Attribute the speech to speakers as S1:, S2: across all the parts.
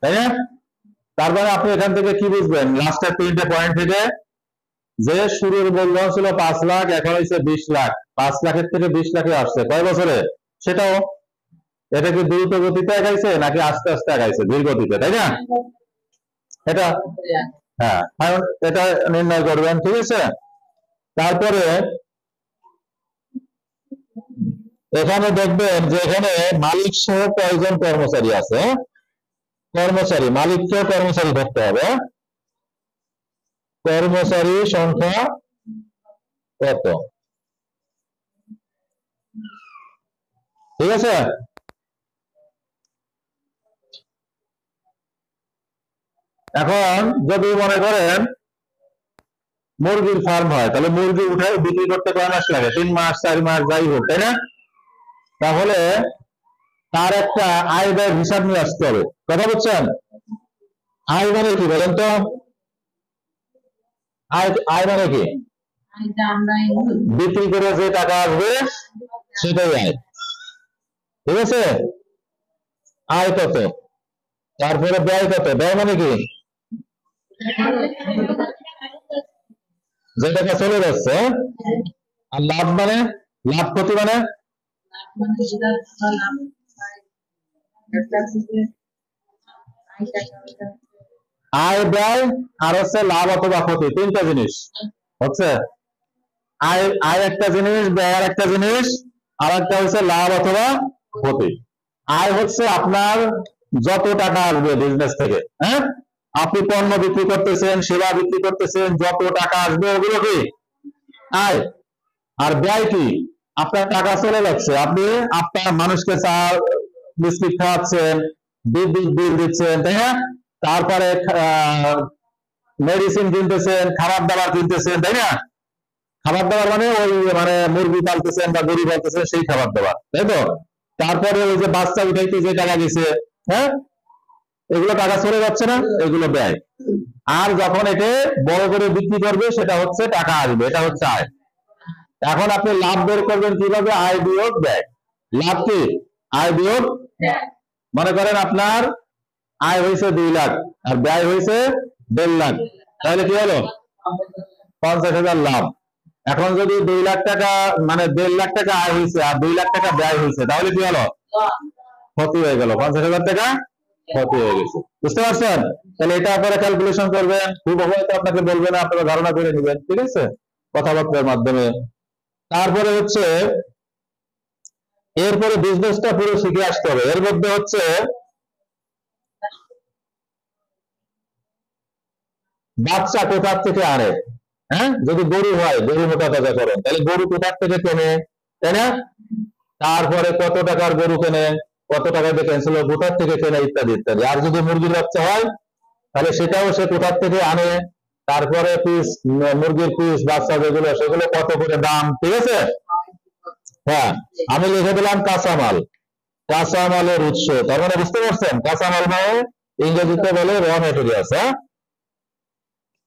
S1: তাই না? তারপরে আপনি এখান থেকে কি বুঝবেন লাস্টের 3টে পয়েন্ট থেকে, যে শুরুর মূলধন ছিল 5 লাখ, এখন হয়েছে 20 লাখ, 5 লাখের থেকে 20 লাখে আসছে কয় বছরে? সেটাও, এটা কি দ্রুত গতিতে আগাইছে নাকি আস্তে আস্তে আগাইছে? ধীর গতিতে, তাই না? এটা হ্যাঁ, এটা নির্ণয় করবেন, ঠিক আছে? তারপরে এখানে দেখবেন যে এখানে মালিক সহ কয়জন কর্মচারী আছে। কর্মচারী, মালিককে কর্মচারী ধরতে হবে। কর্মচারী সংখ্যা কত, ঠিক আছে? এখন যদি মনে করেন মুরগির ফার্ম হয়, তাহলে মুরগি উঠে বিক্রি করতে কয় মাস লাগে? 3 মাস 4 মাস যাই হোক, তাই না? তাহলে তার একটা আয় ব্যয় হিসাব নিয়ে আসতে হবে, কথা বুঝছেন? আয় মানে কি বলেন তো? আয় মানে কি? বিক্রি করে যে টাকা আসবে সেটাই আয়, ঠিক আছে? আয় কত, তারপরে ব্যয় কত? ব্যয় মানে কি? যে টাকা চলে যাচ্ছে। আর লাভ মানে? লাভ ক্ষতি মানে? আয় ব্যয় আর হচ্ছে লাভ অথবা ক্ষতি, 3টা জিনিস হচ্ছে। আয় আয় একটা জিনিস, ব্যয় আর একটা জিনিস, আর একটা হচ্ছে লাভ অথবা ক্ষতি। আয় হচ্ছে আপনার যত টাকা আসবে বিজনেস থেকে, হ্যাঁ? আপনি পণ্য বিক্রি করতেছেন, সেবা বিক্রি করতেছেন, যত টাকা আসবে ওগুলো কি আয়। আর ব্যয় কি? আপনার টাকা চলে যাচ্ছে, আপনি আপনার মানুষকে চা বিস্কিট খাওয়াচ্ছেন, বিদ্যুৎ বিল দিচ্ছেন, তাই না? তারপরে মেডিসিন কিনতেছেন, খাবার দাবার কিনতেছেন, তাই না? খাবার দাবার মানে ওই মানে মুরগি পালতেছেন বা গরু পালতেছেন সেই খাবার দাবার, তাই তো? তারপরে ওই যে বাচ্চা উঠাইতে যে টাকা গেছে, হ্যাঁ, এগুলো টাকা চলে যাচ্ছে না, এগুলো ব্যয়। আর যখন একে বড় করে বিক্রি করবে সেটা হচ্ছে টাকা আসবে, এটা হচ্ছে আয়। এখন আপনি লাভ বের করবেন কিভাবে? আয় বিয়োগ ব্যয়। লাভ কি? আয় বিয়োগ। মনে করেন আপনার আয় হয়েছে 2 লাখ আর ব্যয় হয়েছে 1.5 লাখ, তাহলে কি হলো? 50,000 লাভ। এখন যদি 2 লাখ টাকা মানে 1.5 লাখ টাকা আয় হয়েছে আর 2 লাখ টাকা ব্যয় হয়েছে, তাহলে কি হলো? ক্ষতি হয়ে গেল, 50,000 টাকা ক্ষতি হয়ে গেছে। বুঝতে পারছেন? তাহলে এটা আপনারা ক্যালকুলেশন করবেন, খুব হয়তো আপনাকে বলবে না, আপনারা ধারণা করে নেবেন, ঠিক আছে, কথাবার্তার মাধ্যমে। তারপরে হচ্ছে এরপরে বিজনেসটা পুরো শিখে আসতে হবে। এর মধ্যে হচ্ছে বাচ্চা কোথা থেকে আনে, হ্যাঁ? যদি গরু হয়, গরু মোটা তাজা করেন, তাহলে গরু কোথা থেকে কেনে, তাই না? তারপরে কত টাকার গরু কেনে, কত টাকা দিয়ে ক্যান্সেল কোথা থেকে কেনে, ইত্যাদি ইত্যাদি। আর যদি মুরগির বাচ্চা হয় তাহলে সেটাও সে কোথা থেকে আনে, তারপরে পিস মুরগির পিস বাচ্চা যেগুলো সেগুলো কত করে দাম, ঠিক আছে? হ্যাঁ, আমি লিখে দিলাম কাঁচামাল, কাঁচামালের উৎস। তার মানে বুঝতে পারছেন কাঁচামাল মানে ইংরেজিতে বলে র মেটেরিয়ালস। হ্যাঁ,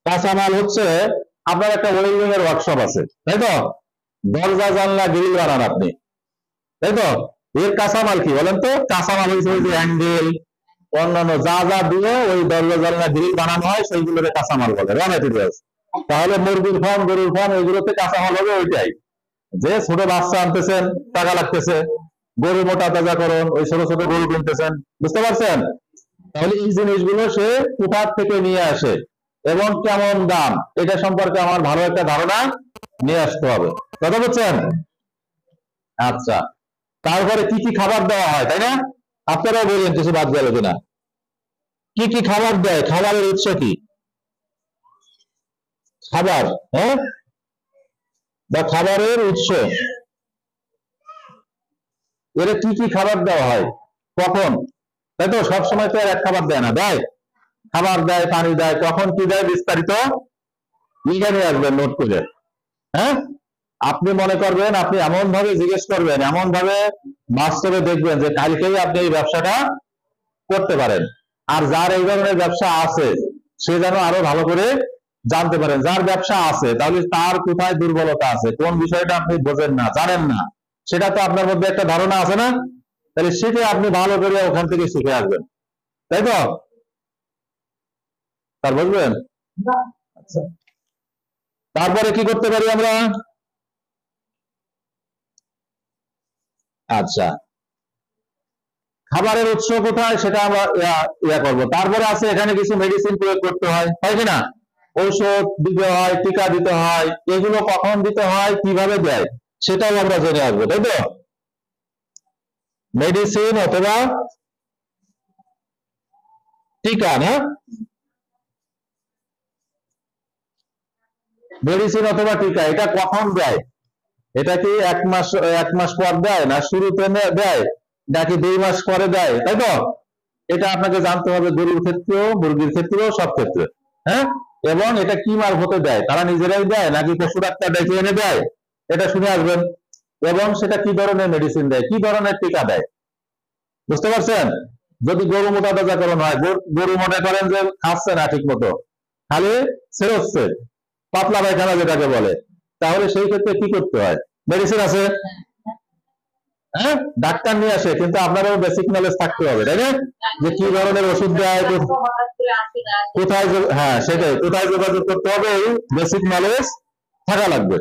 S1: কাঁচামাল হচ্ছে আপনার একটা ওয়েল্ডিং এর ওয়ার্কশপ আছে, তাই তো? দরজা জানলা গ্রিল বানান আপনি, তাই তো? এর কাঁচামাল কি বলেন তো? কাঁচামাল হচ্ছে ওই যে হ্যান্ডেল, অন্যান্য যা যা দিয়ে ওই দরজা জানলা গ্রিল বানানো হয় সেইগুলোকে কাঁচামাল বলে, র মেটেরিয়ালস। তাহলে মুরগির ফার্ম, গরুর ফার্ম, এগুলোতে কাঁচামাল হবে ওইটাই। যে ছোট বাচ্চা আনতেছেন, টাকা লাগতেছে, গরু মোটা তাজা করুন, ওই ছোট ছোট গরু কিনতেছেন, বুঝতে পারছেন? তাহলে এই জিনিসগুলো সে কোথা থেকে নিয়ে আসে এবং কেমন দাম, এটা সম্পর্কে আমার ভালো একটা ধারণা নিয়ে আসতে হবে, কথা বুঝছেন? আচ্ছা, তারপরে কি কি খাবার দেওয়া হয়, তাই না? আপনারাও বললেন কিছু বাদ গেল কিনা, কি কি খাবার দেয়, খাবারের উৎস কি? খাবার, হ্যাঁ, বা খাবারের উৎস, এর কি কি খাবার দেওয়া হয়, কখন, তাই তো? সবসময় তো আর এক খাবার দেয় না, দেয় খাবার দেয়, পানি দেয়, কখন কি দেয় বিস্তারিত লিখে নিয়ে আসবেন নোট করে, হ্যাঁ? আপনি মনে করবেন, আপনি এমন ভাবে জিজ্ঞেস করবেন, এমন ভাবে বাস্তবে দেখবেন যে কালকেই আপনি এই ব্যবসাটা করতে পারেন। আর যার এই ধরনের ব্যবসা আছে সে যেন আরো ভালো করে জানতে পারেন। যার ব্যবসা আছে তাহলে তার কোথায় দুর্বলতা আছে, কোন বিষয়টা আপনি বোঝেন না, জানেন না, সেটা তো আপনার মধ্যে একটা ধারণা আছে না? তাহলে সেটা আপনি ভালো করে ওখান থেকে শিখে আসবেন, তাই তো? তার বুঝবেন? আচ্ছা, তারপরে কি করতে পারি আমরা? আচ্ছা, খাবারের উৎস কোথায় সেটা আমরা ইয়া করবো। তারপরে আছে এখানে কিছু মেডিসিন প্রয়োগ করতে হয়, তাই কিনা? ঔষধ দিতে হয়, টিকা দিতে হয়, এগুলো কখন দিতে হয়, কিভাবে দেয় সেটাও আমরা জেনে আসবো, তাই তো? মেডিসিন অথবা টিকা, না? মেডিসিন অথবা টিকা এটা কখন দেয়? এটা কি এক মাস পর দেয়, না শুরুতে দেয়, নাকি 2 মাস পরে দেয়, তাই তো? এটা আপনাকে জানতে হবে, গরুর ক্ষেত্রেও, মুরগির ক্ষেত্রেও, সব ক্ষেত্রে। হ্যাঁ, এবং এটা কি মারফতে দেয়, তারা নিজেরাই দেয় নাকি পশু ডাক্তার ডেকে এনে দেয়, এটা শুনে আসবেন। এবং সেটা কি ধরনের মেডিসিন দেয়, কি ধরনের টিকা দেয়, বুঝতে পারছেন? যদি গরু মোটা তাজাকরণ হয়, গরু মনে করেন যে খাচ্ছে না ঠিক মতো, খালি ছেড়ে পাতলা পায়খানা যেটাকে বলে, তাহলে সেই ক্ষেত্রে কি করতে হয়? মেডিসিন আছে, হ্যাঁ, ডাক্তার নিয়ে আসে, কিন্তু আপনারও বেসিক নলেজ থাকতে হবে, তাই না? যে কি ধরনের ওষুধ দেয়, কোথায়, হ্যাঁ সেটাই, কোথায় যোগাযোগ করতে হবে, এই বেসিক নলেজ থাকা লাগবে,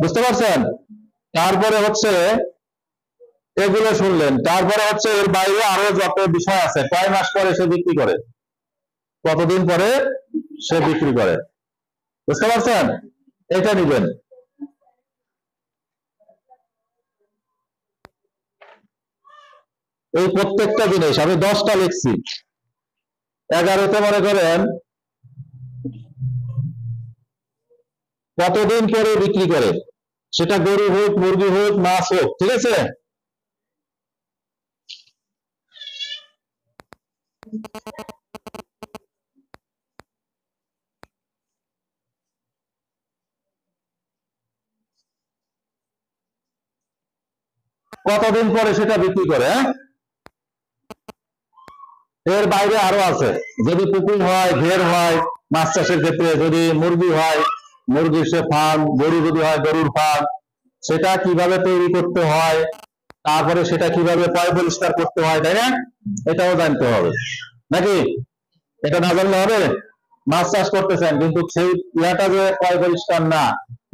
S1: বুঝতে পারছেন? তারপরে হচ্ছে এগুলো শুনলেন, তারপরে হচ্ছে এর বাইরে আরো যত বিষয় আছে, কয় মাস পরে সে বিক্রি করে, কতদিন পরে সে বিক্রি করে, বুঝতে পারছেন? এটা নিবেন। এই প্রত্যেকটা জিনিস আমি 10টা লিখছি, 11তে মনে করেন কতদিন পরে বিক্রি করে, সেটা গরু হোক, মুরগি হোক, মাছ হোক, ঠিক আছে? কতদিন পরে সেটা বিক্রি করে, হ্যাঁ? এর বাইরে আরো আছে, যদি পুকুর হয়, ঘের হয়, মাছ চাষের ক্ষেত্রে, যদি মুরগি হয়, মুরগির সে ফার্ম, গরু যদি হয়, গরুর ফার্ম, সেটা কিভাবে তৈরি করতে হয়, তারপরে সেটা কিভাবে পয় পরিষ্কার করতে হয়, তাই না? এটাও জানতে হবে নাকি? এটা না জানলে হবে? মাছ চাষ করতেছেন কিন্তু সেই ইয়াটা যে পয় পরিষ্কার না,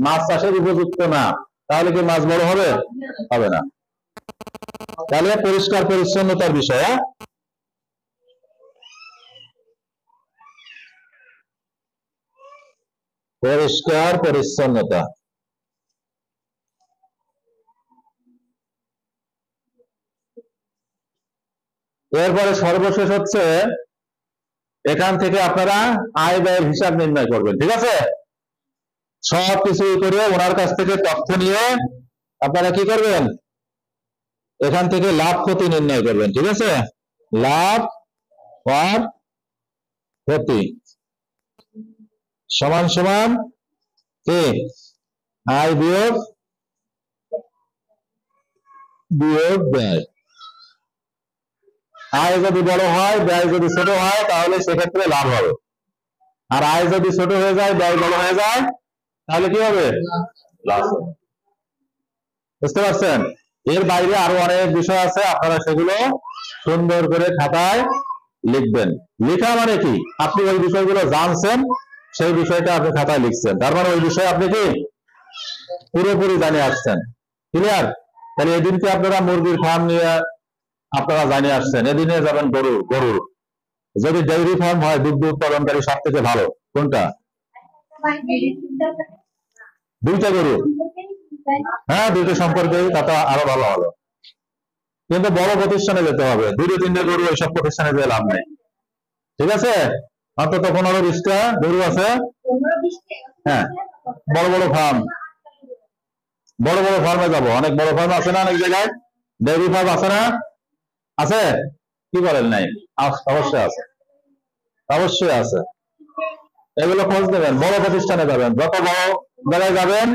S1: মাছ চাষের উপযুক্ত না, তাহলে কি মাছ বড় হবে? হবে না। তাহলে পরিষ্কার পরিচ্ছন্নতার বিষয়, হ্যাঁ? পরিষ্কার পরিচ্ছন্নতা। এরপরে সর্বশেষ হচ্ছে এখান থেকে আপনারা আয় ব্যয়ের হিসাব নির্ণয় করবেন, ঠিক আছে? সব কিছু করে ওনার কাছ থেকে তথ্য নিয়ে আপনারা কি করবেন, এখান থেকে লাভ ক্ষতি নির্ণয় করবেন, ঠিক আছে? লাভ আর ক্ষতি সমান সমান কি, আয় বিয়োগ ব্যয়। আয় যদি বড় হয়, ব্যয় যদি ছোট হয়, তাহলে সেক্ষেত্রে লাভ হবে। আর আয় যদি ছোট হয়ে যায়, ব্যয় বড় হয়ে যায়, তাহলে কি হবে? লাভ হবে। বুঝতে পারছেন? এর বাইরে আরো অনেক বিষয় আছে, আপনারা সেগুলো সুন্দর করে খাতায় লিখবেন। লেখা মানে কি, আপনি ওই বিষয়গুলো জানছেন, সেই বিষয়টা আপনি খাতায় লিখছেন, তার মানে ওই বিষয়ে আপনি কি পুরোপুরি জানে আসছেন। ক্লিয়ার? তাহলে এদিনকে আপনারা মুরগির ফার্ম নিয়ে আপনারা জানে আসছেন, এদিনে যাবেন গরুর। যদি ডেইরি ফার্ম হয়, দুগ্ধ উৎপাদনকারী সব থেকে ভালো কোনটা? 2টা গরু, হ্যাঁ 2টো সম্পর্কে তাতে আরো ভালো হলো। কিন্তু বড় প্রতিষ্ঠানে যেতে হবে, 2-3টে গরু এইসব প্রতিষ্ঠানে যেয়ে লাভ নেই, ঠিক আছে? অন্তত 15-20টা গরু আছে, হ্যাঁ, বড় বড় ফার্ম, বড় বড় ফার্মে যাবো, অনেক বড় ফার্ম আছে না অনেক জায়গায়, ডেইরি ফার্ম আছে না? আছে? কি বলেন নাই? অবশ্যই আছে, অবশ্যই আছে। এগুলো খোঁজ নেবেন, বড় প্রতিষ্ঠানে যাবেন, যত বড় জায়গায় যাবেন,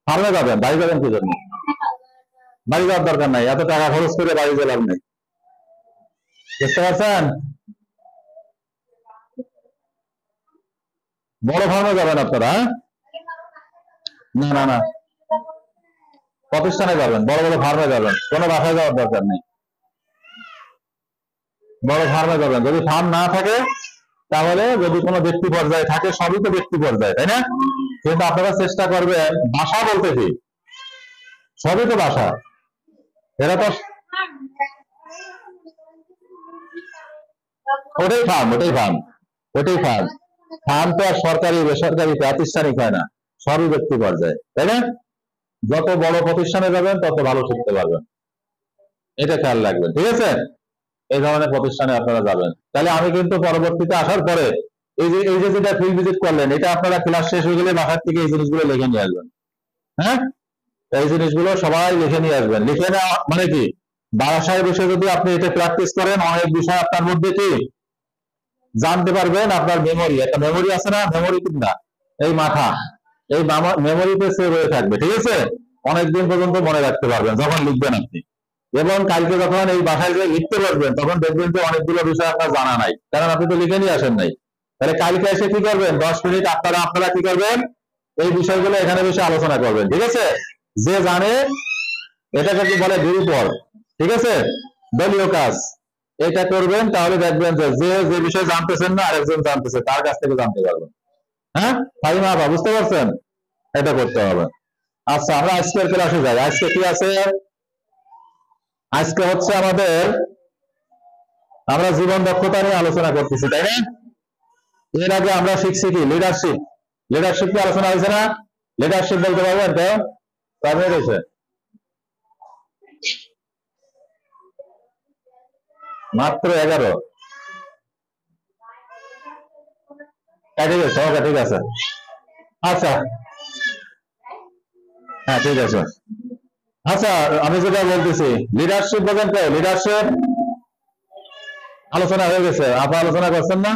S1: ফার্মে যাবেন, বাড়ি যাবেন কি জন্য? বাড়ি যাওয়ার দরকার নাই, এত টাকা খরচ করে বাড়ি যেতে লাভ নেই, বুঝতে পারছেন? বড় ফার্মে যাবেন আপনারা, না না না, প্রতিষ্ঠানে যাবেন, বড় বড় ফার্মে যাবেন, কোনো বাসায় যাওয়ার দরকার নেই। বড় ফার্মে যাবেন। যদি ফার্ম না থাকে তাহলে যদি কোনো ব্যক্তি পর্যায়ে থাকে, সবই তো ব্যক্তি পর্যায়ে, তাই না? কিন্তু আপনারা চেষ্টা করবেন, বাসা বলতে কি, সবই তো বাসা, এরা তো ওটাই ফার্ম, ওটাই ফার্ম, ওটাই ফার্ম। ফার্ম তো আর সরকারি বেসরকারি প্রাতিষ্ঠানিক হয় না, সবই ব্যক্তি পর্যায়ে, তাই না? যত বড় প্রতিষ্ঠানে যাবেন তত ভালো শিখতে পারবেন, এটা খেয়াল রাখবেন, ঠিক আছে? এই ধরনের প্রতিষ্ঠানে আপনারা যাবেন। তাহলে আমি কিন্তু পরবর্তীতে আসার পরে এই যে যেটা ফিল্ড ভিজিট করলেন, এটা আপনারা ক্লাস শেষ হয়ে গেলে বাসার থেকে এই জিনিসগুলো লিখে নিয়ে আসবেন। হ্যাঁ, এই জিনিসগুলো সবাই লিখে নিয়ে আসবেন। লিখে নেওয়া মানে কি, বাসায় বসে যদি আপনি এটা প্র্যাকটিস করেন, অনেক বিষয় আপনার মধ্যে কি জানতে পারবেন। আপনার মেমোরি, একটা মেমোরি আছে না, মেমোরি কিন্তু এই মাথা, এই মেমোরিতে সেভ হয়ে থাকবে, ঠিক আছে? অনেকদিন পর্যন্ত মনে রাখতে পারবেন যখন লিখবেন আপনি। এবং কালকে যখন এই বাসায় যে লিখতে পারবেন, তখন দেখবেন যে অনেকগুলো বিষয় আপনার জানা নাই, কারণ আপনি তো লিখে নিয়ে আসেন নাই। তাহলে কালকে এসে কি করবেন, 10 মিনিট আপনারা আপনারা কি করবেন, এই বিষয়গুলো এখানে বসে আলোচনা করবেন, ঠিক আছে? যে জানে এটাকে কি বলে গুরুপর, ঠিক আছে? দলীয় কাজ এটা করবেন, তাহলে দেখবেন যে যে যে বিষয় জানতেছেন না আরেকজন জানতেছে, তার কাছ থেকে জানতে পারবেন। হ্যাঁ, ফাহিমা আপা, বুঝতে পারছেন? এটা করতে হবে। আচ্ছা, আমরা আজকের ক্লাসে যাই। আজকে কি আছে? আজকে হচ্ছে আমাদের, আমরা জীবন দক্ষতা নিয়ে আলোচনা করতেছি, তাই না? এর আগে আমরা শিখছি কি, লিডারশিপ। লিডারশিপ কি আলোচনা হয়েছে না? লিডারশিপ বলতে পারবেন তো? কবে রয়েছে? মাত্র 11। ঠিক আছে, ওকে, ঠিক আছে। আচ্ছা, হ্যাঁ, ঠিক আছে। আচ্ছা, আমি যেটা বলতেছি, লিডারশিপ বলেন তো, লিডারশিপ আলোচনা হয়ে গেছে, আপনি আলোচনা করছেন না?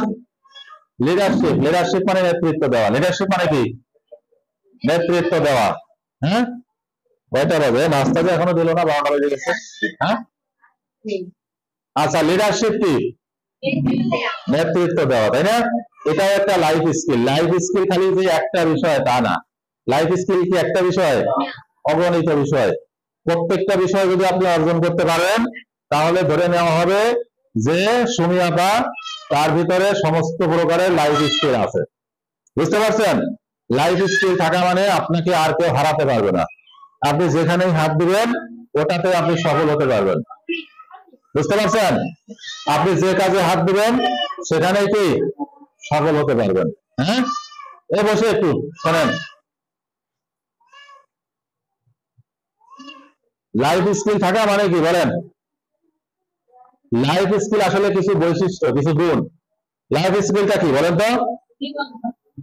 S1: লিডারশিপ, লিডারশিপ মানে নেতৃত্ব দেওয়া। লিডারশিপ মানে কি? নেতৃত্ব দেওয়া। হ্যাঁ, কয়টা বাজে? নাস্তা যে এখনো দিল না, 12টা বেজে গেছে। হ্যাঁ, আচ্ছা, লিডারশিপ কি? নেতৃত্ব দেওয়া, তাই না? এটাও একটা লাইফ স্কিল। লাইফ স্কিল খালি যে একটা বিষয় তা না। লাইফ স্কিল কি একটা বিষয়? অগণিত বিষয়। প্রত্যেকটা বিষয় যদি আপনি অর্জন করতে পারেন, তাহলে ধরে নেওয়া হবে যে সুমি আপা, তার ভিতরে সমস্ত প্রকারের লাইফ স্কিল আছে। বুঝতে পারছেন? লাইফ স্কিল থাকা মানে আপনাকে আর কেউ হারাতে পারবে না। আপনি যেখানেই হাত দিবেন, ওটাতে আপনি সফল হতে পারবেন। বুঝতে পারছেন? আপনি যে কাজে হাত দিবেন, সেখানেই কি সফল হতে পারবেন। হ্যাঁ, এ বসে একটু শোনেন। লাইফ স্কিল থাকা মানে কি বলেন? লাইফ স্কিল আসলে কিছু বৈশিষ্ট্য, কিছু গুণ। লাইফ স্কিলটা কি বলেন তো?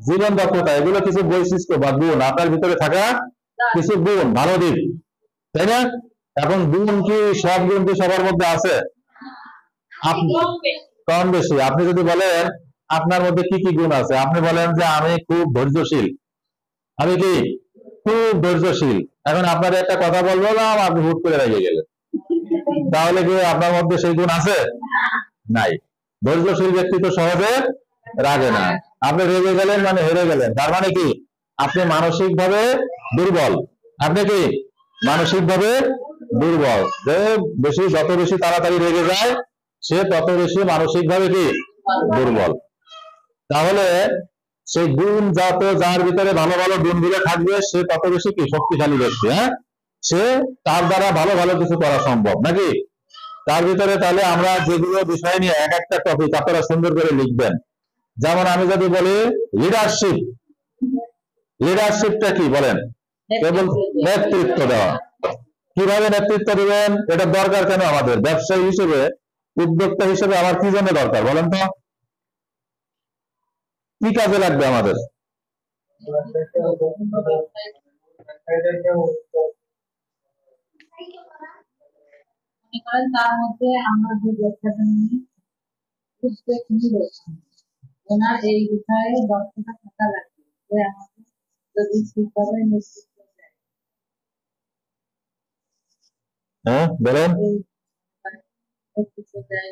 S1: জীবন দক্ষতা, এগুলো কিছু বৈশিষ্ট্য বা গুণ, আপনার ভিতরে থাকা কিছু গুণ, ভালো দিক, তাই না? এখন গুণ কি, সব গুণ কি সবার মধ্যে আছে? কম বেশি। আপনি যদি বলেন আপনার মধ্যে কি কি গুণ আছে, আপনি বলেন যে আমি খুব ধৈর্যশীল, আমি কি খুব ধৈর্যশীল। এখন আপনার একটা কথা বলবো না, আপনি হুট করে রেগে গেলেন, তাহলে কি আপনার মধ্যে সেই গুণ আছে? নাই। ধৈর্যশীল ব্যক্তি তো সহজে রাগে না। আপনি রেগে গেলেন মানে হেরে গেলেন, তার মানে কি আপনি মানসিক ভাবে দুর্বল। আপনি কি মানসিক ভাবে দুর্বল। যে যত বেশি তাড়াতাড়ি রেগে যায়, সে তত বেশি মানসিক ভাবে কি দুর্বল। তাহলে সেই গুণ যার ভিতরে ভালো ভালো গুণগুলো থাকবে, সে তত বেশি কি শক্তিশালী ব্যক্তি। হ্যাঁ, সে তার দ্বারা ভালো ভালো কিছু করা সম্ভব নাকি? তার ভিতরে তাহলে আমরা যেগুলো বিষয় নিয়ে এক একটা টপিক আপনারা সুন্দর করে লিখবেন। যেমন আমি যদি বলি লিডারশিপ, লিডারশিপটা কি বলেন? কেবল নেতৃত্ব দেওয়া। কিভাবে নেতৃত্ব দিবেন, এটা দরকার কেন আমাদের ব্যবসায়ী হিসেবে, উদ্যোক্তা হিসেবে আমার কি জন্য দরকার বলেন তো? কি কাজে লাগবে আমাদের? তার মধ্যে আমরা যে ব্যবসাটা নিয়ে উদ্যোগ নিব, ওনার এই বিষয়ে দক্ষতা থাকা লাগবে, যে আমাদের যদি ঠিকভাবে নেতৃত্ব দেয়। হ্যাঁ, বলেন। নেতৃত্ব দেয়,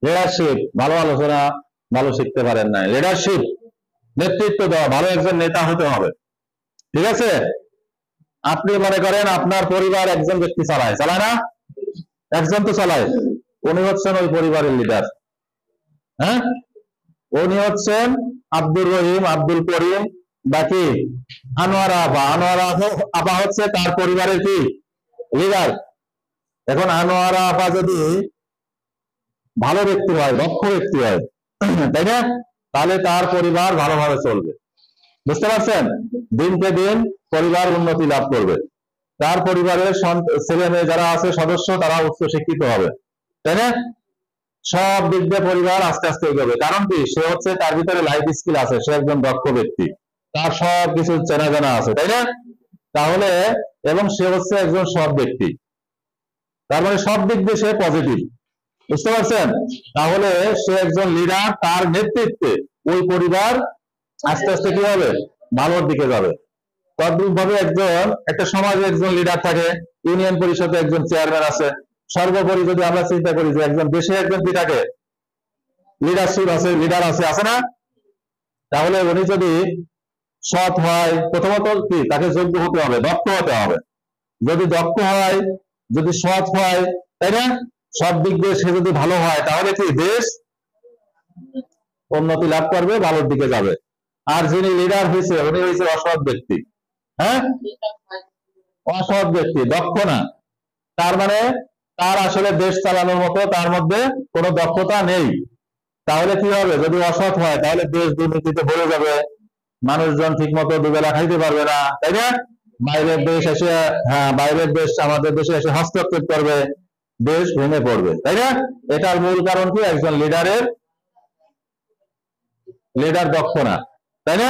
S1: লিডারশিপ, ভালো আলোচনা, ভালো শিখতে পারেন না। লিডারশিপ, নেতৃত্ব দেওয়া, ভালো একজন নেতা হতে হবে। ঠিক আছে? আপনি মনে করেন আপনার পরিবার একজন ব্যক্তি চালায়, চালায় না? একজন তো চালায়, উনি হচ্ছেন ওই পরিবারের লিডার। হ্যাঁ, উনি হচ্ছেন আব্দুর রহিম, আব্দুল করিম, বাকি আনোয়ারা আপা। আনোয়ারা আপা হচ্ছে তার পরিবারের কি লিডার। এখন আনোয়ারা আপা যদি ভালো ব্যক্তি হয়, দক্ষ ব্যক্তি হয়, তাই না, তাহলে তার পরিবার ভালোভাবে চলবে। বুঝতে পারছেন? দিনকে দিন পরিবার উন্নতি লাভ করবে, তার পরিবারের ছেলে মেয়ে যারা আছে সদস্য তারা উচ্চ শিক্ষিত হবে, তাই না? সব দিক দিয়ে পরিবার আস্তে আস্তে এগোবে। কারণ কি, সে হচ্ছে তার ভিতরে লাইফ স্কিল আছে, সে একজন দক্ষ ব্যক্তি, তার সব কিছু চেনা জানা আছে, তাই না? তাহলে এবং সে হচ্ছে একজন সৎ ব্যক্তি, তার মানে সব দিক দিয়ে সে পজিটিভ। বুঝতে পারছেন? তাহলে সে একজন লিডার, তার নেতৃত্বে ওই পরিবার আস্তে আস্তে কি হবে, ভালোর দিকে যাবে। তদ্রুপ ভাবে একটা সমাজে একজন লিডার থাকে, ইউনিয়ন পরিষদে একজন চেয়ারম্যান আছে, সর্বোপরি যদি আমরা চিন্তা করি যে একজন দেশে একজন কি থাকে, লিডারশিপ আছে, লিডার আছে, আছে না? তাহলে উনি যদি সৎ হয়, প্রথমত কি তাকে যোগ্য হতে হবে, দক্ষ হতে হবে। যদি দক্ষ হয়, যদি সৎ হয়, তাই না, সব দিক দিয়ে সে যদি ভালো হয়, তাহলে কি দেশ উন্নতি লাভ করবে, ভালোর দিকে যাবে। আর যিনি লিডার হয়েছে উনি হয়েছে অসৎ ব্যক্তি। হ্যাঁ, অসৎ ব্যক্তি, দক্ষ না, তার মানে তার আসলে দেশ চালানোর মতো তার মধ্যে কোনো দক্ষতা নেই। তাহলে কি হবে, যদি অসৎ হয় তাহলে দেশ দুর্নীতিতে ভরে যাবে, মানুষজন ঠিক মতো দুবেলা খাইতে পারবে না, তাই না? বাইরের দেশ এসে, হ্যাঁ, বাইরের দেশ আমাদের দেশে এসে হস্তক্ষেপ করবে, দেশ ভেঙে পড়বে, তাই না? এটার মূল কারণ কি, একজন লিডার দক্ষ না, তাই না?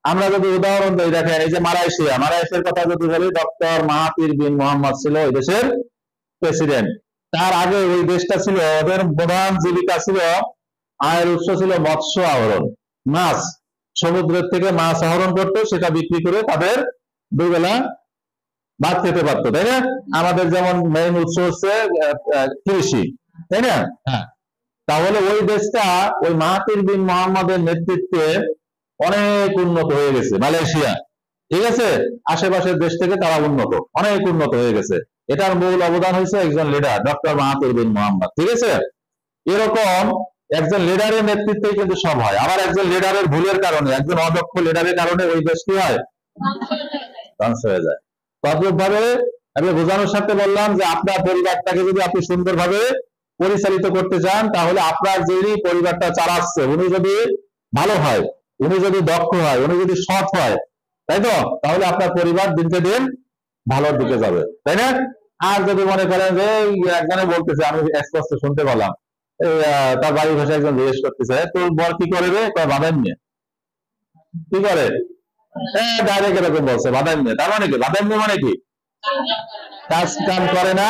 S1: আমরা যদি উদাহরণ দিই, দেখেন এই যে মালয়েশিয়ার কথা যদি বলি, ডক্টর মাহাথির বিন মোহাম্মদ ছিল ওই দেশের প্রেসিডেন্ট। তার আগে ওই দেশটা ছিল, ওদের প্রধান জীবিকা ছিল, আয়ের উৎস ছিল মৎস্য আহরণ, মাছ, সমুদ্রের থেকে মাছ আহরণ করতো, সেটা বিক্রি করে তাদের দুই বেলা ভাত খেতে পারতো, তাই না? আমাদের যেমন মেইন উৎস হচ্ছে কৃষি, তাই না? হ্যাঁ, তাহলে ওই দেশটা ওই মাহাথির বিন মোহাম্মদের নেতৃত্বে অনেক উন্নত হয়ে গেছে মালয়েশিয়া। ঠিক আছে? আশেপাশের দেশ থেকে তারা অনেক উন্নত হয়ে গেছে। এটার মূল অবদান হয়েছে একজন লিডার, ডক্টর মাহাথির বিন মোহাম্মদ। ঠিক আছে? এরকম একজন লিডারের নেতৃত্বে কিন্তু সব হয়। আবার একজন লিডারের ভুলের কারণে, একজন অদক্ষ লিডারের কারণে ওই দেশ কি হয়, ধ্বংস হয়ে যায়। তদ্রুপ ভাবে আমি বোঝানোর সাথে বললাম যে আপনার পরিবারটাকে যদি আপনি সুন্দরভাবে পরিচালিত করতে চান, তাহলে আপনার যিনি পরিবারটা চালাচ্ছে উনি যদি ভালো হয়, উনি যদি দক্ষ হয়, উনি যদি সৎ হয়, তাই তো, তাহলে আপনার পরিবার দিনকে দিন ভালোর দিকে যাবে, তাই না? আর যদি মনে করেন যে একজনে বলতেছে, আমি স্পষ্ট শুনতে পেলাম, তার বাড়ির ভাষায় একজন জিজ্ঞেস করতেছে, তোর বর কি করে রে, বাদাম নিয়ে কি করে, ডাইরেক্ট এরকম বলছে, বাদাম নিয়ে। তার মানে কি, বাদাম নিয়ে মানে কি, কাজ কাম করে না,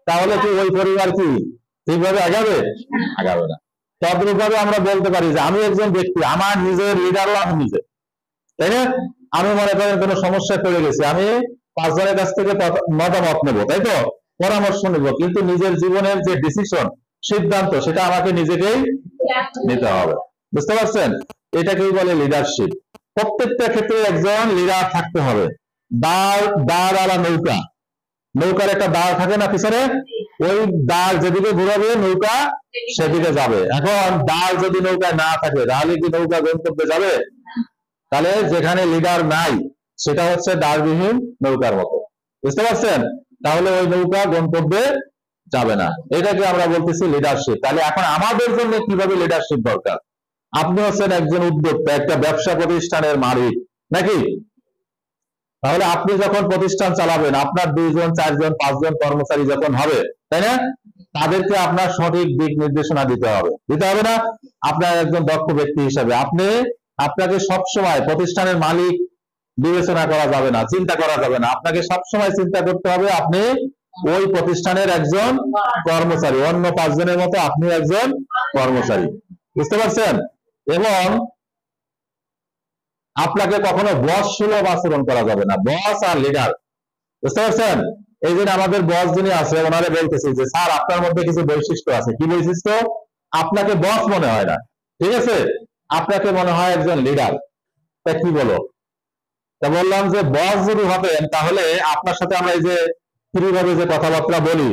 S1: তাহলে কি ওই পরিবার কি ঠিকভাবে আগাবে? আগাবে না। তদ্রূপভাবে আমরা বলতে পারি যে আমি একজন ব্যক্তি, আমার নিজের লিডারও আমি নিজে, তাই না? আমি মনে করেন কোনো সমস্যায় পড়ে গেছি, আমি 5 জনের কাছ থেকে মতামত নেবো, তাই তো, পরামর্শ নেব, কিন্তু নিজের জীবনের যে ডিসিশন, সিদ্ধান্ত, সেটা আমাকে নিজেকেই নিতে হবে। বুঝতে পারছেন? এটাকেই বলে লিডারশিপ। প্রত্যেকটা ক্ষেত্রে একজন লিডার থাকতে হবে। দাঁড় নৌকা, নৌকার একটা দাঁড় থাকে না পিছনে, ওই দাঁড় যেদিকে ঘুরাবে নৌকা সেদিকে যাবে। এখন দাঁড় যদি নৌকায় না থাকে, তাহলে কি নৌকা গন্তব্যে যাবে? তাহলে যেখানে লিডার নাই, সেটা হচ্ছে দাঁড়বিহীন নৌকার মতো। বুঝতে পারছেন? তাহলে ওই নৌকা গন্তব্যে যাবে না। এটাকে আমরা বলতেছি লিডারশিপ। তাহলে এখন আমাদের জন্য কিভাবে লিডারশিপ দরকার? আপনি হচ্ছেন একজন উদ্যোক্তা, একটা ব্যবসা প্রতিষ্ঠানের মালিক, নাকি? তাহলে আপনি যখন প্রতিষ্ঠান চালাবেন, আপনার 2 জন 4 জন 5 জন কর্মচারী যখন হবে, তাই না, তাদেরকে আপনার সঠিক দিক নির্দেশনা দিতে হবে না? আপনার একজন দক্ষ ব্যক্তি হিসাবে আপনাকে সবসময় প্রতিষ্ঠানের মালিক বিবেচনা করা যাবে না, চিন্তা করা যাবে না। আপনাকে সবসময় চিন্তা করতে হবে আপনি ওই প্রতিষ্ঠানের একজন কর্মচারী, অন্য 5 জনের মতো আপনি একজন কর্মচারী। বুঝতে পারছেন? এবং আপনাকে কখনো বস সুলভ আচরণ করা যাবে না, বস আর লিডার। বুঝতে পারছেন? এই জন্য আমাদের বস যিনি আছে ওনারা বলতেছে যে স্যার আপনার মধ্যে কিছু বৈশিষ্ট্য আছে। কি বৈশিষ্ট্য? আপনাকে বস মনে হয় না, ঠিক আছে, আপনাকে মনে হয় একজন লিডার। তা কি বলো? তা বললাম যে বস যদি হতেন তাহলে আপনার সাথে আমরা এই যে ফ্রিভাবে যে কথাবার্তা বলি,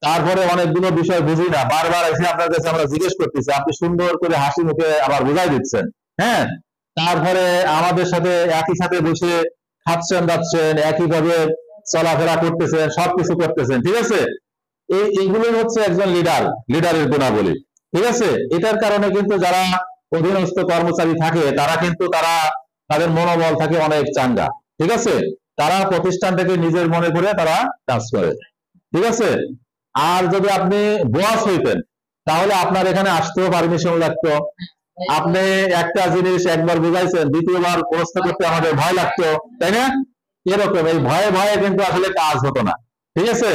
S1: তারপরে অনেকগুলো বিষয় বুঝি না, বারবার এসে আপনার কাছে আমরা জিজ্ঞেস করতেছি, আপনি সুন্দর করে হাসি মুখে আবার বুঝাই দিচ্ছেন, হ্যাঁ, তারপরে আমাদের সাথে একই সাথে বসে খাচ্ছেন দাচ্ছেন, একইভাবে চলাফেরা করতেছেন, সবকিছু করতেছেন, ঠিক আছে। এইগুলো হচ্ছে একজন লিডারের গুণাবলী, ঠিক আছে। এটার কারণে কিন্তু যারা অধীনস্থ কর্মচারী থাকে তাদের মনোবল থাকে অনেক চাঙ্গা, ঠিক আছে। তারা প্রতিষ্ঠানটাকে নিজের মনে করে তারা কাজ করে, ঠিক আছে। আর যদি আপনি বস হইতেন তাহলে আপনার এখানে আসতেও পারমিশন লাগতো, আপনি একটা জিনিস একবার বুঝাইছেন, দ্বিতীয়বার প্রশ্ন করতে আমাদের ভয় লাগতো, তাই না? এরকম এই ভয়ে ভয়ে কিন্তু আসলে কাজ হতো না, ঠিক আছে।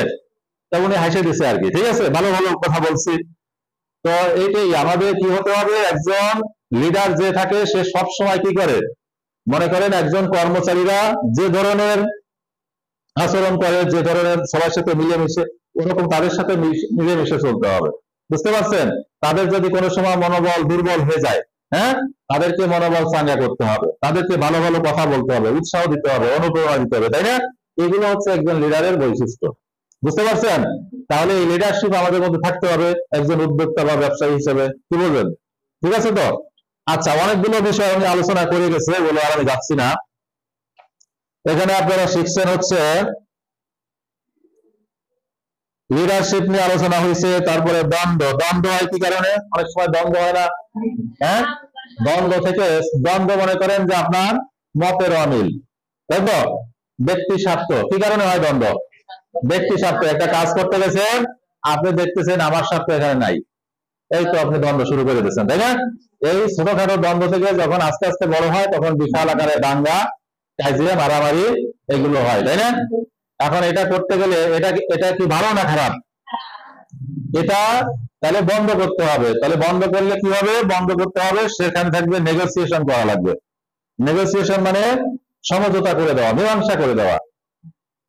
S1: তা উনি হাসে দিছে আর কি, ঠিক আছে, ভালো ভালো কথা বলছি। তো এইটাই আমাদের কি হতে হবে, একজন লিডার যে থাকে সে সব সময় কি করে, মনে করেন একজন কর্মচারীরা যে ধরনের আচরণ করে, যে ধরনের সবার সাথে মিলেমিশে, ওরকম তাদের সাথে মিলেমিশে চলতে হবে, বুঝতে পারছেন। তাদের যদি কোনো সময় মনোবল দুর্বল হয়ে যায়, হ্যাঁ, তাদেরকে মনোবল চাঙ্গা করতে হবে, তাদেরকে ভালো ভালো কথা বলতে হবে, উৎসাহ দিতে হবে, অনুপ্রেরণা দিতে হবে, তাই না? এগুলো হচ্ছে একজন লিডারের বৈশিষ্ট্য, বুঝতে পারছেন। তাহলে এই লিডারশিপ আমাদের মধ্যে থাকতে হবে একজন উদ্যোক্তা বা ব্যবসায়ী হিসেবে, কি বলবেন? ঠিক আছে তো? আচ্ছা, অনেকগুলো বিষয় আমি আলোচনা করে গেছে বলে আর আমি যাচ্ছি না। এখানে আপনারা শিখছেন হচ্ছে লিডারশিপ নিয়ে আলোচনা হয়েছে, তারপরে দ্বন্দ্ব হয় কি কারণে, অনেক সময় দ্বন্দ্ব হয় না, হ্যাঁ, দ্বন্দ্ব মনে করেন যে আপনার মতের অমিল, তাই তো, ব্যক্তি স্বার্থ, কি কারণে হয় দ্বন্দ্ব? ব্যক্তি স্বার্থ, একটা কাজ করতে গেছেন, আপনি দেখতেছেন আমার স্বার্থ এখানে নাই, এই তো আপনি দ্বন্দ্ব শুরু করে দিচ্ছেন, তাই না? এই ছোটখাটো দ্বন্দ্ব থেকে যখন আস্তে আস্তে বড় হয় তখন বিশাল আকারে দাঙ্গা কাজিয়া মারামারি এগুলো হয়, তাই না? এখন এটা করতে গেলে এটা কি ভালো না খারাপ? এটা তাহলে বন্ধ করতে হবে। তাহলে বন্ধ করলে কি হবে? বন্ধ করতে হবে, সেখানে থাকবে নেগোসিয়েশন করা লাগবে। নেগোসিয়েশন মানে সমঝোতা করে দেওয়া, মীমাংসা করে দেওয়া,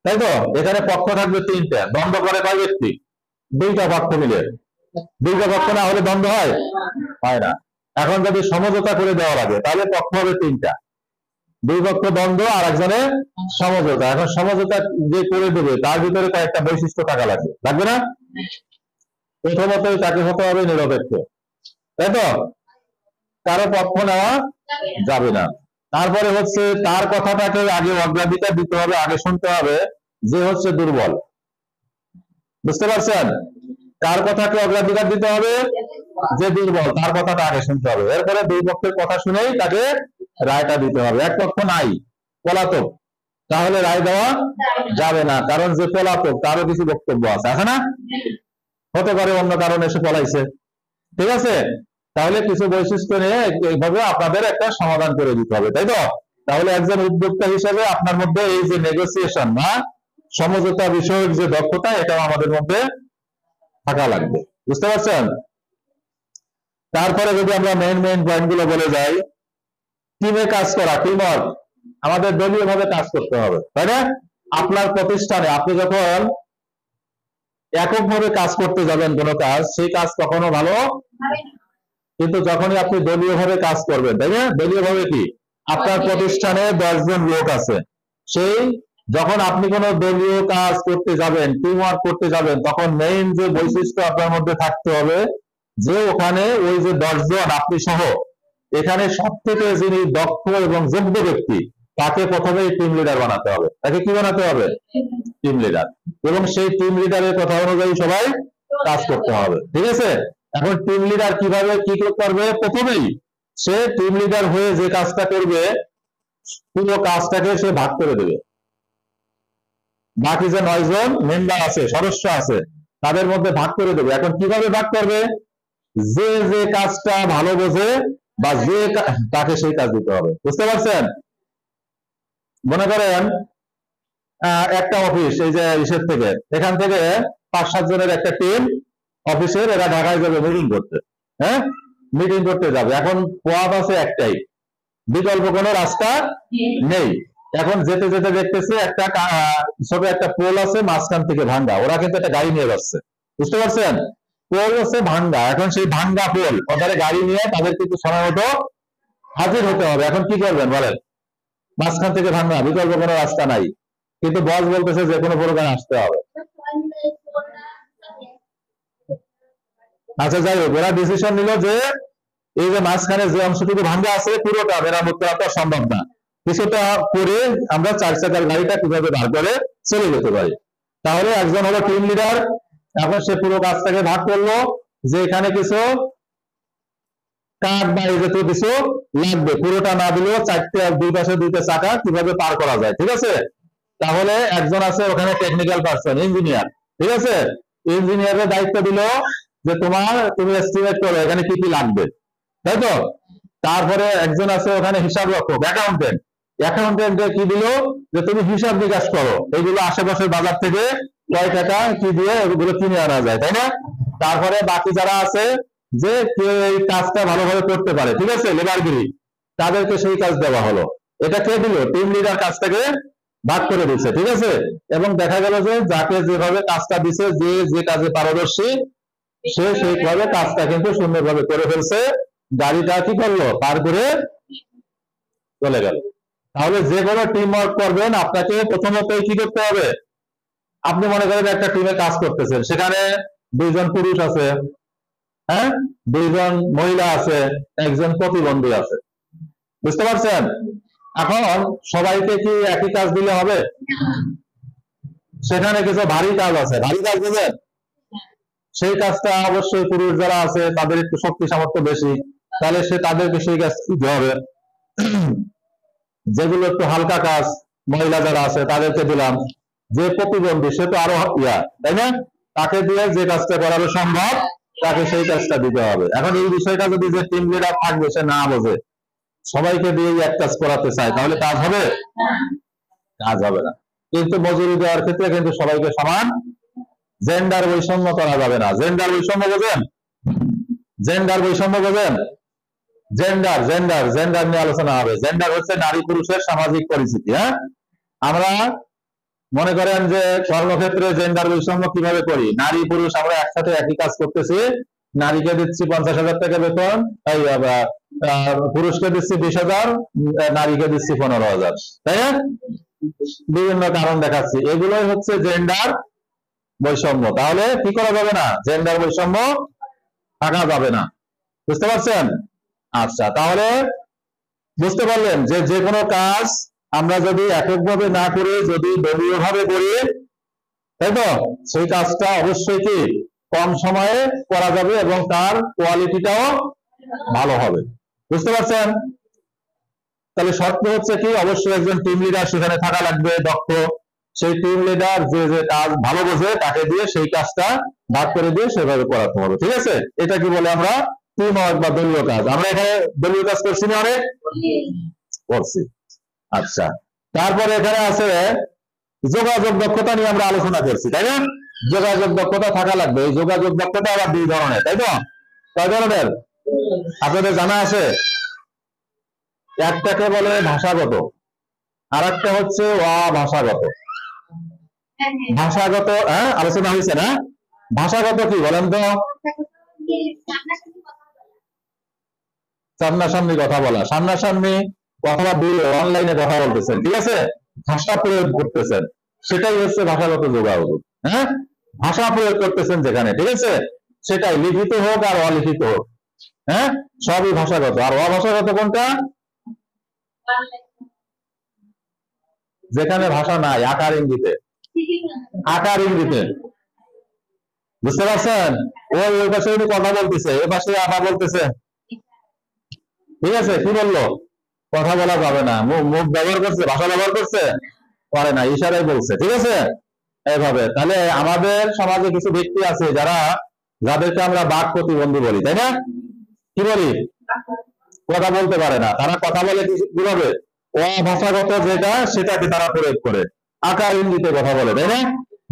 S1: তাই তো। এখানে পক্ষ থাকবে তিনটা, দ্বন্দ্ব করে কয় ব্যক্তি? দুইটা পক্ষ মিলে। দুইটা পক্ষ না হলে দ্বন্দ্ব হয় না। এখন যদি সমঝোতা করে দেওয়া লাগে তাহলে পক্ষ হবে তিনটা, দুই পক্ষ দ্বন্দ্ব আর একজনের সমঝোতা। এখন সমঝোতা যে করে দেবে তার ভিতরে কয়েকটা বৈশিষ্ট্য থাকা লাগবে না? প্রথমতই তাকে হতে হবে নিরপেক্ষ, তাই তো, কারো পক্ষ নেওয়া যাবে না। তারপরে হচ্ছে তার কথাটাকে আগে অগ্রাধিকার দিতে হবে, আগে শুনতে হবে যে হচ্ছে দুর্বল, বুঝতে পারছেন? কার কথাকে অগ্রাধিকার দিতে হবে? যে দুর্বল, তার কথাটা আগে শুনতে হবে, এরপরে দুই পক্ষের কথা শুনেই তাকে রায়টা দিতে হবে। এক পক্ষ নাই, পলাতক, তাহলে রায় দেওয়া যাবে না, কারণ যে পলাতক তারও কিছু বক্তব্য আছে না? হতে পারে অন্য কারণে এসে পলাইছে, ঠিক আছে। তাহলে কিছু বৈশিষ্ট্য নিয়ে এইভাবে আপনাদের একটা সমাধান করে দিতে হবে, তাই তো। তাহলে একজন উদ্যোক্তা হিসেবে আপনার মধ্যে এই যে নেগোসিয়েশন বা সমঝোতা বিষয়ক যে দক্ষতা, এটাও আমাদের মধ্যে থাকা লাগবে, বুঝতে পারছেন? তারপরে যদি আমরা মেইন পয়েন্ট গুলো বলে যাই, টিমে কাজ করা, টিম ওয়ার্ক, আমাদের দলীয় ভাবে কাজ করতে হবে, তাই না? আপনার প্রতিষ্ঠানে আপনি যখন এককভাবে কাজ করতে যাবেন কোনো কাজ, সেই কাজ কখনো ভালো, কিন্তু যখনই আপনি দলীয় ভাবে কাজ করবেন, তাই না? দলীয় ভাবে কি, আপনার প্রতিষ্ঠানে 10 জন লোক আছে, সেই যখন আপনি কোনো দলীয় কাজ করতে যাবেন, টিম ওয়ার্ক করতে যাবেন, তখন মেইন যে বৈশিষ্ট্য আপনার মধ্যে থাকতে হবে যে ওখানে ওই যে 10 জন আপনি সহ, এখানে সব থেকে যিনি দক্ষ এবং যোগ্য ব্যক্তি তাকে প্রথমে টিম লিডার বানাতে হবে। তাকে কি বানাতে হবে? Team leader. এবং সেই টিম লিডারের কথা অনুযায়ী সবাই কাজ করতে হবে, ঠিক আছে। এখন টিম লিডার কিভাবে কি করবে? প্রথমেই সে টিম লিডার হয়ে যে কাজটা করবে, পুরো কাজটাকে সে ভাগ করে দেবে। বাকি যে 9 জন মেম্বার আছে, সদস্য আছে, তাদের মধ্যে ভাগ করে দেবে। এখন কিভাবে ভাগ করবে? যে যে কাজটা ভালো বোঝে বা যে তাকে সেই কাজ দিতে হবে, বুঝতে পারছেন? মনে করেন একটা অফিস, এই যে ইসের থেকে, এখান থেকে 5-7 জনের একটা টিম অফিসের, এরা ঢাকায় যাবে মিটিং করতে, হ্যাঁ, মিটিং করতে যাবে। এখন পথ আছে একটাই, বিকল্প কোনো রাস্তা নেই। এখন যেতে যেতে দেখতেছে একটা ছোট একটা পোল আছে, মাঝখান থেকে ভাঙ্গা, ওরা কিন্তু একটা গাড়ি নিয়ে যাচ্ছে, বুঝতে পারছেন? পোল হচ্ছে ভাঙ্গা, এখন সেই ভাঙ্গা পোল ওদের গাড়ি নিয়ে তাদের কিন্তু সময় মতো হাজির হতে হবে। এখন কি করবেন বলেন? মাঝখান থেকে ভাঙ্গা, বিকল্প কোনো রাস্তা নাই, কিন্তু বস বলতেছে যে কোনো প্রোগ্রামে আসতে হবে। আচ্ছা যাই হোক, ওরা ডিসিশন নিল যে এই যে মাঝখানে যে অংশটুকু ভাঙ্গা আছে পুরোটা মেরামত করা তো সম্ভব না, কিছুটা করে আমরা 4 চাকার গাড়িটা কিভাবে বার করে চলে যেতে পারি। তাহলে একজন হলো টিম লিডার, এখন সে পুরো কাজটাকে ভাগ করলো যে এখানে কিছু কাঠ বা এই জাতীয় কিছু লাগবে, পুরোটা না দিলেও 4টে দুই পাশে 2টে চাকা কিভাবে পার করা যায়, ঠিক আছে? তাহলে একজন আছে ওখানে টেকনিক্যাল পার্সন, ইঞ্জিনিয়ার, ঠিক আছে? ইঞ্জিনিয়ারের দায়িত্ব দিল যে তুমি এস্টিমেট করো এখানে কি কি লাগবে, তাই তো? তারপরে একজন আছে ওখানে হিসাব রক্ষক, অ্যাকাউন্টেন্ট, অ্যাকাউন্টেন্টে কি দিল যে তুমি হিসাব নিকাশ করো এইগুলো আশেপাশের বাজার থেকে কয় টাকা কি দিয়ে এগুলো কিনে আনা যায়, তাই না? তারপরে বাকি যারা আছে যে কেউ এই কাজটা ভালোভাবে করতে পারে, ঠিক আছে, লেবারগিরি, তাদেরকে সেই কাজ দেওয়া হলো। এটা কে দিল? টিম লিডার কাজ থেকে ভাগ করে দিচ্ছে, ঠিক আছে? এবং দেখা গেল যে যাকে যেভাবে কাজটা দিছে, যে যে কাজে পারদর্শী সে সেইভাবে কাজটা কিন্তু সুন্দরভাবে করে ফেলছে, গাড়িটা কি করলো পার করে চলে গেল। তাহলে যে কোনো টিম ওয়ার্ক করবেন আপনাকে প্রথমতই কি করতে হবে? আপনি মনে করেন একটা টিমে কাজ করতেছেন, সেখানে 2জন পুরুষ আছে, হ্যাঁ, 2জন মহিলা আছে, একজন প্রতিবন্ধী আছে, বুঝতে পারছেন? এখন সবাইকে কি একই কাজ দিলে হবে? সেখানে কিছু ভারী কাজ আছে, ভারী কাজ বুঝেন, সেই কাজটা অবশ্যই পুরুষ যারা আছে তাদের একটু শক্তি সামর্থ্য বেশি, তাহলে সে তাদেরকে সেই কাজ দিতে হবে। যেগুলো একটু হালকা কাজ মহিলা যারা আছে তাদেরকে দিলাম। যে প্রতিবন্ধী সে তো আরো ইয়া, তাই না? তাকে দিয়ে যে কাজটা করানো সম্ভব তাকে সেই কাজটা দিতে হবে। এখন এই বিষয়টা যদি যে টিম লিডার থাকবে সে না বোঝে, সবাইকে দিয়ে এক কাজ করাতে চায়, তাহলে কাজ হবে? কাজ হবে না। কিন্তু মজুরি দেওয়ার ক্ষেত্রে কিন্তু সবাইকে সমান, জেন্ডার বৈষম্য করা যাবে না। জেন্ডার বৈষম্য বোঝেন? জেন্ডার বৈষম্য বোঝেন? জেন্ডার জেন্ডার জেন্ডার নিয়ে আলোচনা হবে। জেন্ডার হচ্ছে নারী পুরুষের সামাজিক পরিস্থিতি। হ্যাঁ, আমরা মনে করেন যে কর্মক্ষেত্রে জেন্ডার বৈষম্য কিভাবে করি? নারী পুরুষ আমরা একসাথে একই কাজ করতেছি, নারীকে দিচ্ছি 50,000 টাকা বেতন, পুরুষকে দিচ্ছি 20,000, নারীকে দিচ্ছি 15,000, তাই না? বিভিন্ন কারণ দেখাচ্ছি, এগুলোই হচ্ছে জেন্ডার বৈষম্য। তাহলে কি করা যাবে না? জেন্ডার বৈষম্য থাকা যাবে না, বুঝতে পারছেন? আচ্ছা, তাহলে বুঝতে পারলেন যে যে কোনো কাজ আমরা যদি এককভাবে না করে যদি দলীয় ভাবে করি, তাই তো, সেই কাজটা অবশ্যই কি কম সময়ে করা যাবে এবং তার কোয়ালিটিটাও ভালো হবে, বুঝতে পারছেন? তাহলে শর্ত হচ্ছে কি, অবশ্যই একজন টিম লিডার সেখানে থাকা লাগবে, দক্ষ। সেই টিম লিডার যে যে কাজ ভালো বোঝে তাকে দিয়ে সেই কাজটা ভাগ করে দিয়ে সেভাবে করাতে হবে, ঠিক আছে? এটা কি বলে আমরা টিম ওয়ার্ক বা দলীয় কাজ। আমরা এখানে দলীয় কাজ করছি না? অনেক করছি। আচ্ছা, তারপরে এখানে আছে যোগাযোগ দক্ষতা নিয়ে আমরা আলোচনা করছি, তাই না? যোগাযোগ দক্ষতা থাকা লাগবে। এই যোগাযোগ দক্ষতা আবার 2 ধরনের, তাই তো? কয় ধরনের আপনাদের জানা আছে? একটাকে বলে ভাষাগত, আর একটা হচ্ছে অভাষাগত। ভাষাগত আলোচনা হয়েছে না? ভাষাগত কি বলেন তো? সামনাসামনি কথা বলা, সামনাসামনি অথবা অনলাইনে কথা বলতেছেন, ঠিক আছে, ভাষা প্রয়োগ করতেছেন, সেটাই হচ্ছে ভাষাগত যোগাযোগ। হ্যাঁ, ভাষা প্রয়োগ করতেছেন যেখানে, ঠিক আছে, সেটাই লিখিত হোক আর অলিখিত হোক, হ্যাঁ, সবই ভাষাগত। আর অভাষাগত কোনটা? যেখানে ভাষা নাই, আকার ইঙ্গিতে, আকার ইঙ্গিতে, বুঝতে পারছেন? ওই পাশে উনি কথা বলতেছে, এ পাশে আবার বলতেছে, ঠিক আছে, কি বললো? কথা বলা যাবে না, মুখ ব্যবহার করছে, ভাষা ব্যবহার করছে, পারে না, ইশারাই বলছে, ঠিক আছে, এইভাবে। তাহলে আমাদের সমাজে কিছু ব্যক্তি আছে যারা, যাদেরকে আমরা বাক প্রতিবন্ধী বলি, তাই না? কি বলি? কথা বলতে পারে না। তারা কথা বলে কিভাবে? অভাষাগত যেটা সেটাকে তারা প্রয়োগ করে, আকার ইঙ্গিতে কথা বলে, তাই না?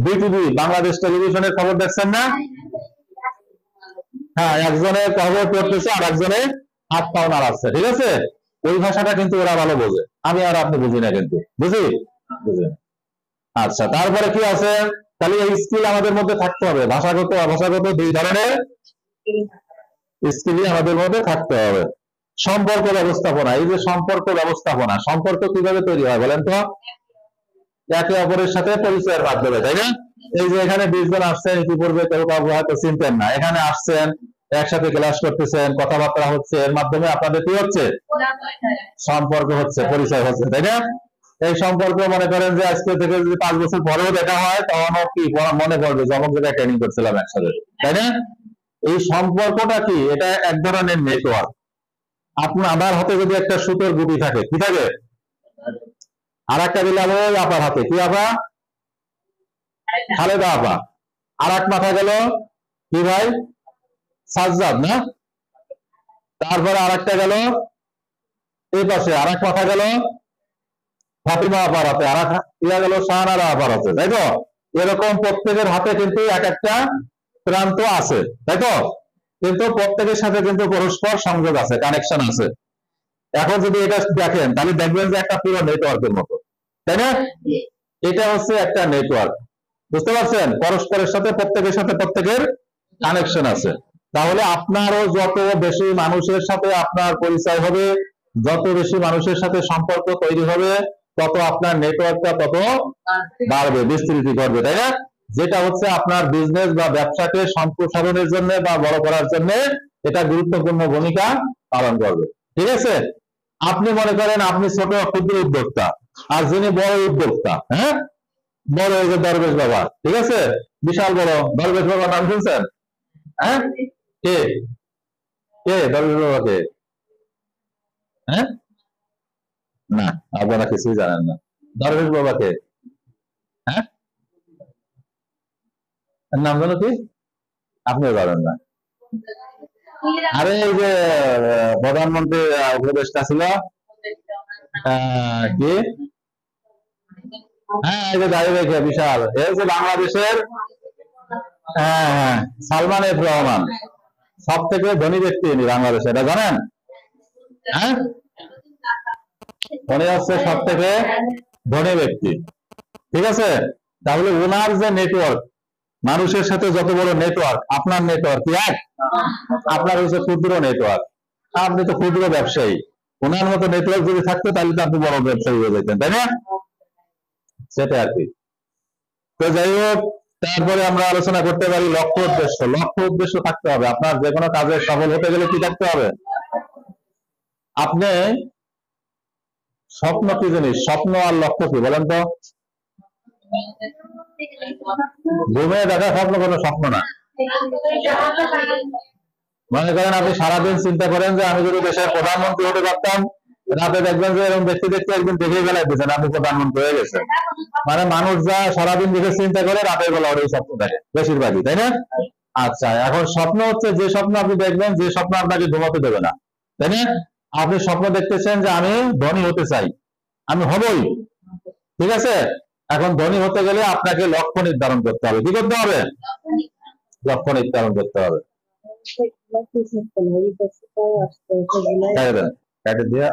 S1: বিটিভি বাংলাদেশ টেলিভিশনের খবর দেখছেন না? হ্যাঁ, একজনের খবর পড়তেছে আর একজনে হাত পাও নাড়াচ্ছে, ঠিক আছে, ওই ভাষাটা কিন্তু ওরা ভালো বোঝে, আমি আর আপনি বুঝি না, কিন্তু বুঝি বুঝি না। আচ্ছা, তারপরে কি আছে, তাহলে এই স্কিল আমাদের মধ্যে থাকতে হবে, ভাষাগত অভাষাগত দুই ধরনের স্কিলই আমাদের মধ্যে থাকতে হবে। সম্পর্ক ব্যবস্থাপনা, এই যে সম্পর্ক ব্যবস্থাপনা, সম্পর্ক কিভাবে তৈরি হয় বলেন তো? একে অপরের সাথে পরিচয়ের মাধ্যমে, তাই না? এই যে এখানে 20 জন আসছেন, ইতিপূর্বে কেউ কাউকে হয়তো চিনতেন না, এখানে আসছেন, একসাথে ক্লাস করতেছেন, কথাবার্তা হচ্ছে, এর মাধ্যমে আপনাদের কি হচ্ছে? সম্পর্ক হচ্ছে, পরিচয় হচ্ছে, তাই না? এই সম্পর্ক মনে করেন যে আজকে থেকে যদি 5 বছর পরেও দেখা হয়, তখনও কি মনে পড়বে যখন জায়গায় ট্রেনিং করছিলাম একসাথে, তাই না? এই সম্পর্কটা কি? এটা এক ধরনের নেটওয়ার্ক। আমার হাতে যদি একটা সুতোর গুটি থাকে, কি থাকে? আর একটা দিলাম ওই আপার হাতে, কি আপা? খালেদা আপা। আর এক মাথা গেল কি ভাই? সাজ্জাদ, না? তারপরে আর একটা গেল এই পাশে, আর এক মাথা গেল ফাতিমা আপার হাতে, আর ইয়া গেল শাহানারা আপার হাতে, তাই তো? এরকম প্রত্যেকের হাতে কিন্তু এক একটা প্রান্ত আছে, তাই তো? কিন্তু প্রত্যেকের সাথে কিন্তু পরস্পর সংযোগ আছে, কানেকশন আছে। এখন যদি এটা দেখেন, তাহলে দেখবেন যে একটা পুরো নেটওয়ার্কের মতো, তাই না? এটা হচ্ছে একটা নেটওয়ার্ক, বুঝতে পারছেন? পরস্পরের সাথে, প্রত্যেকের সাথে প্রত্যেকের কানেকশন আছে। তাহলে আপনারও যত বেশি মানুষের সাথে আপনার পরিচয় হবে, যত বেশি মানুষের সাথে সম্পর্ক তৈরি হবে, তত আপনার নেটওয়ার্কটা তত বাড়বে, বিস্তৃতি করবে, তাই না? যেটা হচ্ছে আপনার বিজনেস বা ব্যবসাকে সম্প্রসারণের জন্য বা বড় করার জন্য এটা গুরুত্বপূর্ণ ভূমিকা পালন করবে, ঠিক আছে? আপনি মনে করেন আপনি ছোট ক্ষুদ্র উদ্যোক্তা, আর যিনি বড় উদ্যোক্তা, হ্যাঁ, বড় এই যে দরবেশ বাবা, ঠিক আছে, বিশাল বড় দরবেশ বাবার নাম শুনছেন? হ্যাঁ, কে কে দরবেশ বাবাকে? হ্যাঁ, না, আপনারা কিছুই জানেন না দরবেশ বাবাকে। হ্যাঁ, নাম জানো কি? আপনিও জানেন না? আরে এই যে প্রধানমন্ত্রী উপদেষ্টা ছিল, কি? হ্যাঁ, এই যে দাঁড়িয়ে রেখে বিশাল, এই যে বাংলাদেশের, হ্যাঁ হ্যাঁ, সালমান এফ রহমান, সব থেকে ধনী ব্যক্তি ইনি বাংলাদেশে, এটা জানেন? হ্যাঁ, উনি হচ্ছে সব থেকে ধনী ব্যক্তি, ঠিক আছে? তাহলে ওনার যে নেটওয়ার্ক, মানুষের সাথে যত বড় নেটওয়ার্ক, আপনার নেটওয়ার্ক কি এক? আপনার হচ্ছে ক্ষুদ্র নেটওয়ার্ক, আপনি তো ক্ষুদ্র ব্যবসায়ী। ওনার মতো নেটওয়ার্ক যদি থাকতো তাহলে তো আপনি বড় ব্যবসায়ী হয়ে যেতেন, তাই না? সেটা আর কি। তো যাই হোক, তারপরে আমরা আলোচনা করতে পারি লক্ষ্য উদ্দেশ্য। লক্ষ্য উদ্দেশ্য থাকতে হবে, আপনার যে কোনো কাজে সফল হতে গেলে কি থাকতে হবে? আপনি স্বপ্ন কি জিনিস? স্বপ্ন আর লক্ষ্য কি বলেন তো? ঘুমে দেখা স্বপ্ন কোনো স্বপ্ন না। মনে করেন আপনি সারাদিন চিন্তা করেন যে আমি যদি দেশের প্রধানমন্ত্রী হতে পারতাম, রাতে দেখবেন যে এরকম দেখতে দেখতে একদিন দেখে গেলে দিচ্ছেন আপনি প্রধানমন্ত্রী হয়ে গেছেন। মানে মানুষ যা সারাদিন দেখে চিন্তা করে, রাতের বেলা ওই স্বপ্ন দেখে বেশিরভাগই, তাই না? আচ্ছা, এখন স্বপ্ন হচ্ছে যে স্বপ্ন আপনি দেখবেন, যে স্বপ্ন আপনাকে ঘুমাতে দেবে না, তাই না? আপনি স্বপ্ন দেখতেছেন যে আমি ধনী হতে চাই, আমি হবই, ঠিক আছে? এখন ধনী হতে গেলে আপনাকে লক্ষ্য নির্ধারণ করতে হবে। কি করতে হবে? লক্ষ্য নির্ধারণ করতে হবে। দিয়ে